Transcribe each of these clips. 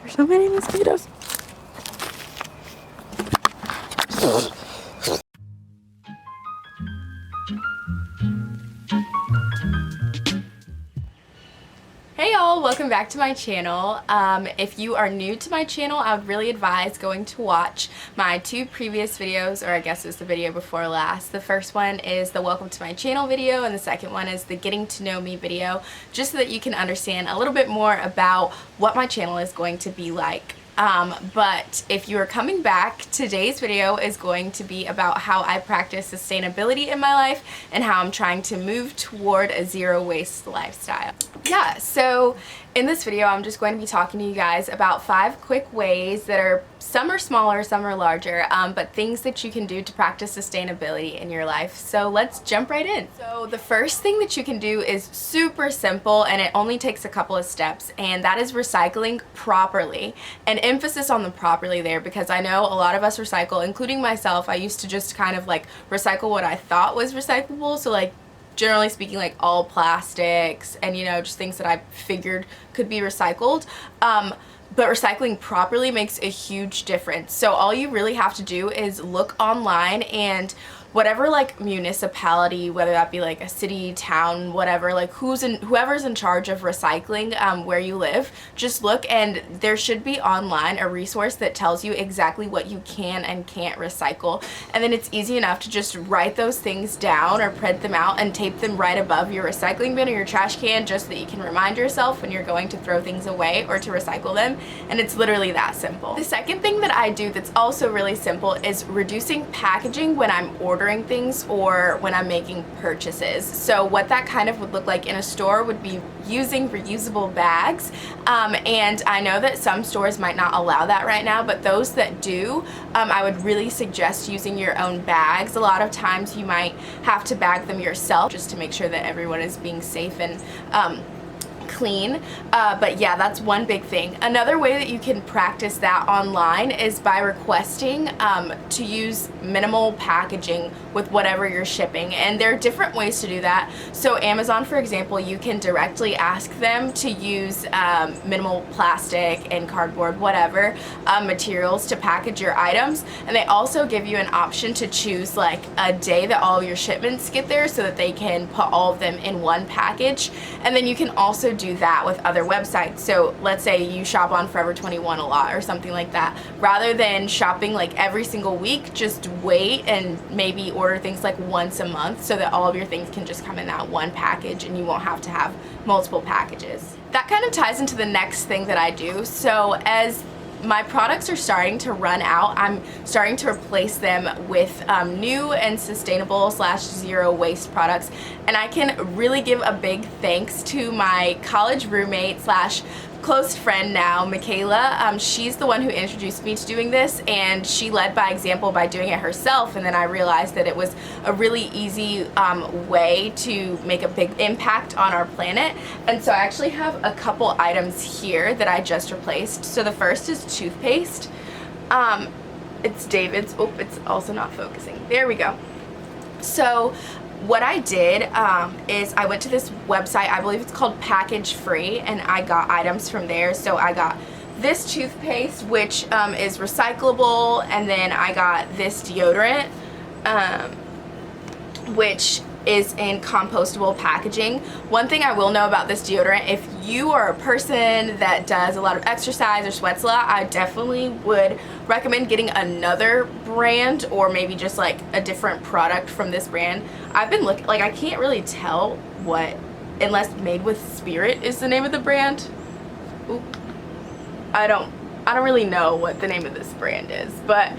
There's so many mosquitoes. Hey y'all, welcome back to my channel. If you are new to my channel, I would really advise going to watch my two previous videos, or I guess it's the video before last. The first one is the welcome to my channel video, and the second one is the getting to know me video, just so that you can understand a little bit more about what my channel is going to be like. But if you are coming back, today's video is going to be about how I practice sustainability in my life and how I'm trying to move toward a zero waste lifestyle. Yeah, so in this video I'm just going to be talking to you guys about 5 quick ways that are, some are smaller, some are larger, but things that you can do to practice sustainability in your life. So let's jump right in. So the first thing that you can do is super simple, and it only takes a couple of steps, and that is recycling properly. And emphasis on the properly there, because I know a lot of us recycle, including myself. I used to just kind of like recycle what I thought was recyclable, so like generally speaking, like all plastics and, you know, just things that I figured could be recycled. But recycling properly makes a huge difference. So all you really have to do is look online, and whatever like municipality, whether that be like a city, town, whatever, like whoever's in charge of recycling where you live, just look, and there should be online a resource that tells you exactly what you can and can't recycle. And then it's easy enough to just write those things down or print them out and tape them right above your recycling bin or your trash can, just so that you can remind yourself when you're going to throw things away or to recycle them. And it's literally that simple. The second thing that I do that's also really simple is reducing packaging when I'm ordering things or when I'm making purchases. So what that kind of would look like in a store would be using reusable bags, and I know that some stores might not allow that right now, but those that do, I would really suggest using your own bags. A lot of times you might have to bag them yourself just to make sure that everyone is being safe and clean, but yeah, that's one big thing. Another way that you can practice that online is by requesting to use minimal packaging with whatever you're shipping, and there are different ways to do that. So Amazon, for example, you can directly ask them to use minimal plastic and cardboard, whatever materials to package your items, and they also give you an option to choose like a day that all of your shipments get there, so that they can put all of them in one package. And then you can also do that with other websites. So let's say you shop on Forever 21 a lot or something like that. Rather than shopping like every single week, just wait and maybe order things like once a month, so that all of your things can just come in that one package and you won't have to have multiple packages. That kind of ties into the next thing that I do. So as my products are starting to run out, I'm starting to replace them with new and sustainable / zero waste products. And I can really give a big thanks to my college roommate / close friend now, Michaela. She's the one who introduced me to doing this, and she led by example by doing it herself, and then I realized that it was a really easy way to make a big impact on our planet. And so I actually have a couple items here that I just replaced. So the first is toothpaste. It's David's. Oh, it's also not focusing. There we go. So what I did is I went to this website, I believe it's called Package Free, and I got items from there. So I got this toothpaste, which is recyclable, and then I got this deodorant, which is in compostable packaging. One thing I will know about this deodorant, if you are a person that does a lot of exercise or sweats a lot, I definitely would recommend getting another brand, or maybe just like a different product from this brand. I've been looking, like I can't really tell what, unless Made with Spirit is the name of the brand. Oop. I don't really know what the name of this brand is, but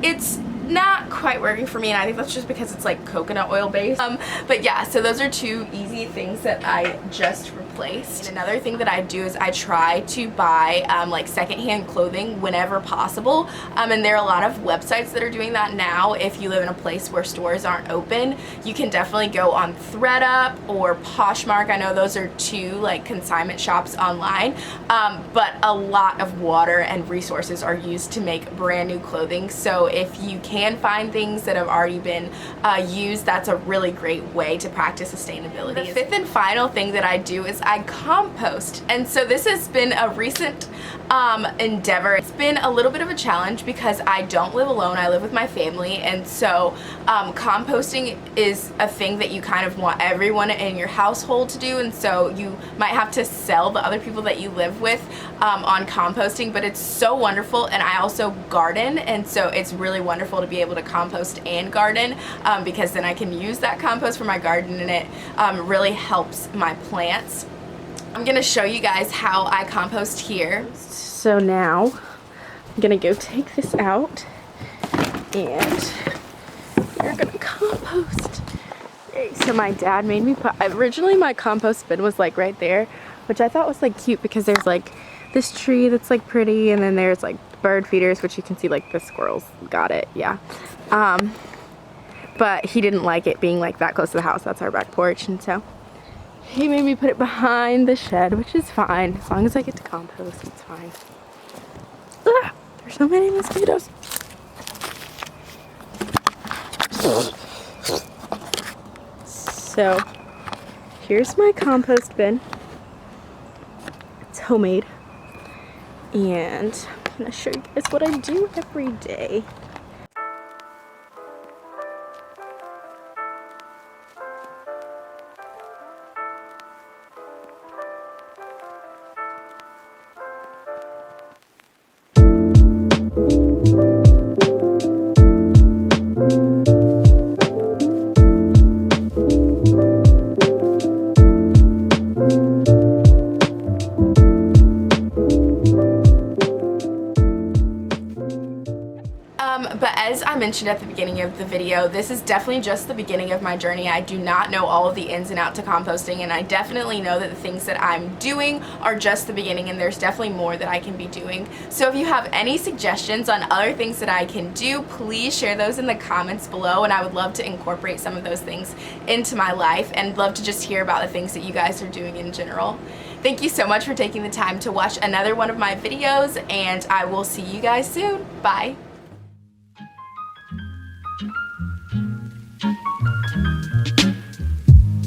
it's not quite working for me, and I think that's just because it's like coconut oil based. But yeah, so those are 2 easy things that I just replaced. And another thing that I do is I try to buy like secondhand clothing whenever possible, and there are a lot of websites that are doing that now. If you live in a place where stores aren't open, you can definitely go on ThredUp or Poshmark. I know those are 2 like consignment shops online, but a lot of water and resources are used to make brand new clothing. So if you can find things that have already been used, that's a really great way to practice sustainability. The 5th and final thing that I do is I compost. And so this has been a recent endeavor. It's been a little bit of a challenge because I don't live alone. I live with my family, and so composting is a thing that you kind of want everyone in your household to do, and so you might have to sell the other people that you live with on composting, but it's so wonderful. And I also garden, and so it's really wonderful to be able to compost and garden because then I can use that compost for my garden, and it really helps my plants. I'm gonna show you guys how I compost here. So now I'm gonna go take this out and we're gonna compost. So my dad made me put, originally my compost bin was like right there, which I thought was like cute because there's like this tree that's like pretty, and then there's like bird feeders, which you can see like the squirrels got it, yeah. But he didn't like it being like that close to the house. That's our back porch, and so he made me put it behind the shed, which is fine. As long as I get to compost, it's fine. Ah, there's so many mosquitoes. So here's my compost bin. It's homemade. And I'm gonna show you guys what I do every day. But as I mentioned at the beginning of the video, this is definitely just the beginning of my journey. I do not know all of the ins and outs to composting, and I definitely know that the things that I'm doing are just the beginning, and there's definitely more that I can be doing. So if you have any suggestions on other things that I can do, please share those in the comments below, and I would love to incorporate some of those things into my life and love to just hear about the things that you guys are doing in general. Thank you so much for taking the time to watch another one of my videos, and I will see you guys soon. Bye.